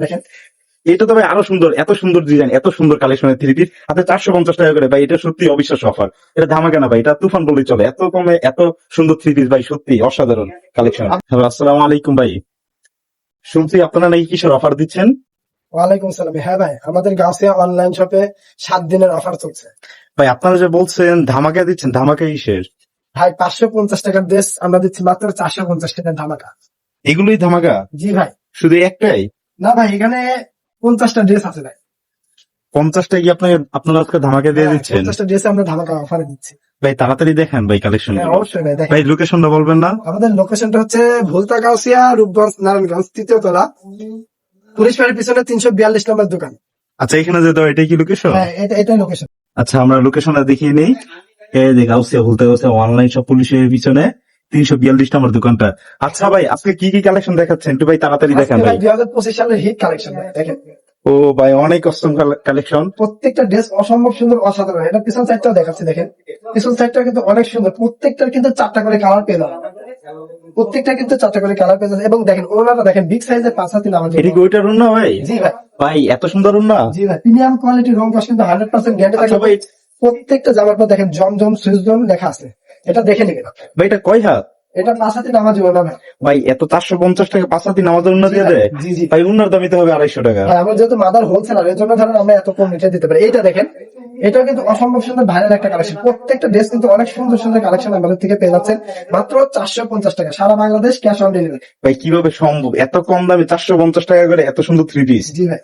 দেখেন এটা তবে আরো সুন্দর, এত সুন্দর ডিজাইন, এত সুন্দর কালেকশনের থ্রি পিস আপনি 450 টাকা করে ভাই। এটা সত্যি অবিশ্বাস্য অফার, এটা ধামাকা না ভাই, এটা তুফান বললেই চলে। এত কমে এত সুন্দর থ্রি পিস ভাই, সত্যি অসাধারণ কালেকশন। হ্যালো, আসসালামু আলাইকুম ভাই। শুনছি আপনারা নাকি কিসের অফার দিচ্ছেন? ওয়ালাইকুম সালাম। হ্যাঁ ভাই, আমাদের গাউসিয়া অনলাইন শপে 7 দিনের অফার চলছে। ভাই আপনারা যে বলছেন ধামাকা দিচ্ছেন, ধামাকা কিসের? ভাই 550 টাকার ড্রেস আমরা দিচ্ছি মাত্র 450 টাকার ধামাকা। এগুলোই ধামাকা? জি ভাই। শুধু একটাই? না ভাই, এখানে 50টা ড্রেস আছে ভাই। 50টা কি আপনারা আজকে ধামাকা দিয়ে দিচ্ছেন? 50টা ড্রেস আমরা ধামাকা অফারে দিচ্ছি। ভাই তাড়াতাড়ি দেখেন ভাই কালেকশন। হ্যাঁ অবশ্যই ভাই, দেখেন। ভাই লোকেশনটা বলবেন না? আমাদের লোকেশনটা হচ্ছে ভুলতা গাউসিয়া, রূপগঞ্জ, নারায়ণগঞ্জ, 3য় তলা, পুলিশ ফাঁড়ির পিছনে 342 নম্বর দোকান। আচ্ছা, এখানে যে দাও এটাই কি লোকেশন? হ্যাঁ, এটাই লোকেশন। আচ্ছা, আমরা লোকেশনটা দেখিয়ে নেই। এই যে গাউসিয়া ভুলতে গাউসিয়া অনলাইন সব পুলিশের পিছনে 342 নম্বর দোকানটা। আচ্ছা ভাই, আজকে কি কি কালেকশন দেখাচ্ছেন একটু ভাই তাড়াতাড়ি দেখান আজকে ভাই। ভাই 2025 সালের হিট কালেকশন ভাই, দেখেন। ও ভাই, অনেক কস্টম কালেকশন। প্রত্যেকটা ড্রেস অসম্ভব সুন্দর, অসাধারণ। এটা পিছন সাইডটাও দেখাচ্ছি, দেখেন। পিছন সাইডটা কিন্তু অনেক সুন্দর, প্রত্যেকটার কিন্তু 4টা করে কালার পেয়ে যাবে। প্রত্যেকটা কিন্তু 4টা করে কালার পেয়ে যাবে। এবং দেখেন ওনারা দেখেন বিগ সাইজের 5 হাতি নামাজ। এটা কি ওইটার উন্না ভাই? জি ভাই। ভাই এত সুন্দর উন্না? জি ভাই, প্রিমিয়াম কোয়ালিটি, রং কস কিন্তু 100% গ্যারান্টি আচ্ছা থাকে ভাই, প্রত্যেকটা জামার পর। দেখেন জমজম সুইচ জম লেখা আছে, এটা দেখে নিবেন। ভাই এটা কয় হাত? এটা 5 হাতি নামাজ ওনা ভাই। ভাই এত 450 টাকা 5 হাতি নামাজের উন্না দিয়ে দেয়? জি জি ভাই উন্নার দামই তো হবে 250 টাকা। ভাই, আমরা যেহেতু মাদার হোলসেলার, এর জন্য ধরেন আমরা এত কম রেটে দিতে পারি। এইটা দেখেন, এটাও কিন্তু অসম্ভব সুন্দর ভাইরাল একটা কালেকশন। প্রত্যেকটা ড্রেস কিন্তু অনেক সুন্দর সুন্দর কালেকশন আমাদের থেকে পেয়ে যাচ্ছেন মাত্র 450 টাকা, সারা বাংলাদেশ ক্যাশ অন ডেলিভারি। ভাই কিভাবে সম্ভব এত কম দামে 450 টাকা করে এত সুন্দর থ্রি পিস? জি ভাই,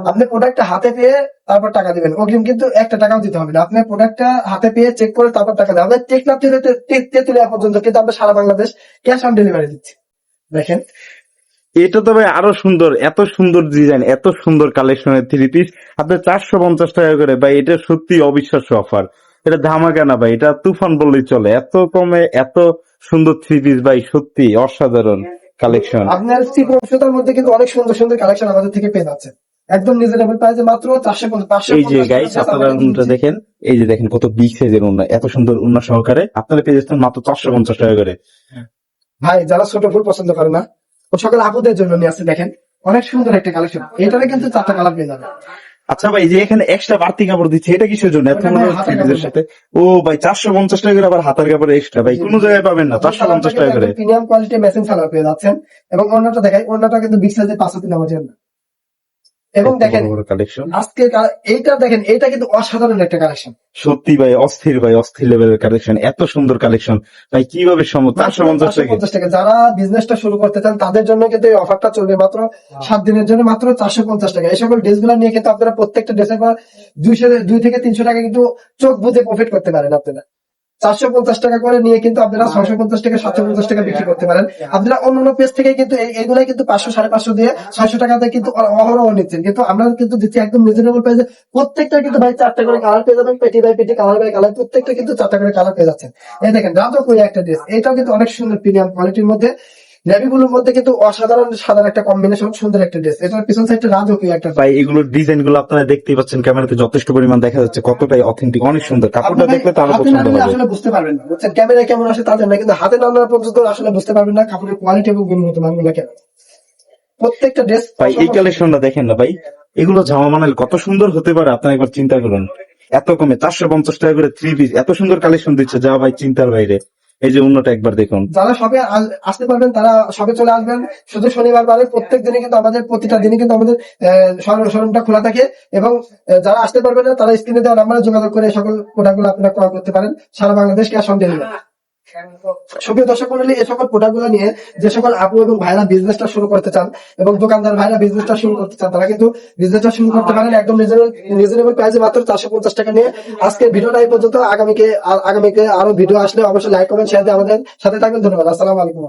আপনি প্রোডাক্টটা হাতে পেয়ে তারপর টাকা দিবেন, অগ্রিম কিন্তু 1 টাকাও দিতে হবে না। আপনি প্রোডাক্টটা হাতে পেয়ে চেক করে তারপর টাকা দেবেন। আমাদের টেকনাফ থেকে তেতুলিয়া পর্যন্ত কিন্তু আমরা সারা বাংলাদেশ ক্যাশ অন ডেলিভারি দিচ্ছি। দেখেন এটা তো ভাই আরো সুন্দর, এত সুন্দর ডিজাইন, এত সুন্দর কালেকশনের থ্রি পিস আপনি 450 টাকা করে। ভাই এটা সত্যি অবিশ্বাস্য অফার, এটা ধামাকা না ভাই, এটা তুফান বললেই চলে। এত কমে এত সুন্দর থ্রি পিস ভাই, সত্যি অসাধারণ কালেকশন। আপনার সুতার মধ্যে কিন্তু অনেক সুন্দর সুন্দর কালেকশন আমাদের থেকে পেয়ে যাচ্ছে একদম রিজনেবল প্রাইসে, মাত্র 450। এই যে গাইস আপনারা উন্নাটা দেখেন, এই যে দেখেন কত বিগ সাইজের উন্না, এত সুন্দর উন্না সহকারে আপনারা পেয়ে যাচ্ছেন মাত্র 450 টাকা করে। ভাই যারা ছোট ফুল পছন্দ করে না, ও সকল আপুদের জন্য নিয়ে আসছে। দেখেন অনেক সুন্দর একটা কালেকশন, এটারে কিন্তু 4টা কালার পেয়ে যাবে। আচ্ছা ভাই, যে এখানে এক্সট্রা বাড়তি কাপড় দিচ্ছে এটা কিসের জন্য? এত বড় থ্রি পিসের সাথে ও ভাই 450 টাকা করে আবার হাতার কাপড় এক্সট্রা, ভাই কোনো জায়গায় পাবেন না 450 টাকা করে। প্রিমিয়াম কোয়ালিটি ম্যাচিং সালোয়ার পেয়ে যাচ্ছেন। এবং অন্যটা দেখাই, অন্যটা কিন্তু বিগ সাইজের 5 হাতি নামার জন্য। এবং দেখেন কালেকশন আজকে এইটা দেখেন, এইটা কিন্তু অসাধারণ একটা কালেকশন। সত্যি ভাই, অস্থির ভাই, অস্থির লেভেলের কালেকশন, এত সুন্দর কালেকশন ভাই, কিভাবে সম্ভব 450 টাকা? যারা বিজনেসটা শুরু করতে চান তাদের জন্য কিন্তু এই অফারটা চলবে মাত্র 7 দিনের জন্য, মাত্র 450 টাকা। এই সকল ড্রেস গুলা নিয়ে কিন্তু আপনারা প্রত্যেকটা ড্রেসের পর 2 থেকে 300 টাকা কিন্তু চোখ বুঝে প্রফিট করতে পারেন। আপনারা 450 টাকা করে নিয়ে কিন্তু আপনারা 650 টাকা 750 টাকা বিক্রি করতে পারেন। আপনারা অন্য পেজ থেকে কিন্তু এইগুলাই কিন্তু 500 550 দিয়ে 600 টাকাতে কিন্তু অহরহ নিচ্ছেন, কিন্তু আমরা কিন্তু দিচ্ছি একদম রিজনেবল প্রাইসে। প্রত্যেকটা কিন্তু ভাই 4টা করে কালার পেয়ে যাবেন, পেটি বাই পেটি, কালার বাই কালার, প্রত্যেকটা কিন্তু 4টা করে কালার পেয়ে যাচ্ছেন। এই দেখেন রাজকীয় একটা ড্রেস, এটাও কিন্তু অনেক সুন্দর প্রিমিয়াম কোয়ালিটির মধ্যে, নেভিগুলোর মধ্যে কিন্তু অসাধারণ সাদার একটা কম্বিনেশন, সুন্দর একটা ড্রেস। এটার পিছন সাইডটা রাজকীয় একটা। ভাই এগুলোর ডিজাইন গুলো আপনারা দেখতেই পাচ্ছেন, ক্যামেরাতে যথেষ্ট পরিমাণ দেখা যাচ্ছে, কতটাই অথেন্টিক, অনেক সুন্দর। কাপড়টা দেখলে তো আরো হাতে পছন্দ না নিলে হবে। আসলে বুঝতে পারবেন না, বুঝছেন, ক্যামেরায় কেমন আসে তাদের না, কিন্তু হাতে না নেওয়া পর্যন্ত আসলে বুঝতে পারবেন না কাপড়ের কোয়ালিটি এবং গুণগত মানগুলো কেমন। প্রত্যেকটা ড্রেস ভাই এই কালেকশনটা দেখেন না ভাই, এগুলো জামা বানালে কত সুন্দর হতে পারে আপনারা একবার চিন্তা করুন। এত কমে 450 টাকা করে থ্রি পিস, এত সুন্দর কালেকশন দিচ্ছে যা ভাই চিন্তার বাইরে। এই যে উন্নটা একবার দেখুন। যারা সবে আসতে পারবেন তারা সবে চলে আসবেন। শুধু শনিবার বারে প্রত্যেক দিনে কিন্তু আমাদের, প্রতিটা দিনে কিন্তু আমাদের শোরুমটা খোলা থাকে। এবং যারা আসতে পারবেন না তারা স্ক্রিনে দেওয়া নাম্বারে যোগাযোগ করে সকল প্রোডাক্টগুলো আপনারা ক্রয় করতে পারেন, সারা বাংলাদেশ ক্যাশ অন ডেলিভারি। সুপ্রিয় দর্শক মন্ডলী, এই সকল প্রোডাক্টগুলো নিয়ে যে সকল আপু এবং ভাইরা বিজনেসটা শুরু করতে চান এবং দোকানদার ভাইরা বিজনেসটা শুরু করতে চান, তারা কিন্তু বিজনেসটা শুরু করতে পারেন একদম রিজনেবল প্রাইসে মাত্র 450 টাকা নিয়ে। আজকের ভিডিওটা এই পর্যন্ত। আগামীকে আরো ভিডিও আসলে অবশ্যই লাইক কমেন্ট শেয়ার দিয়ে আমাদের সাথে থাকবেন। ধন্যবাদ। আসসালামু আলাইকুম।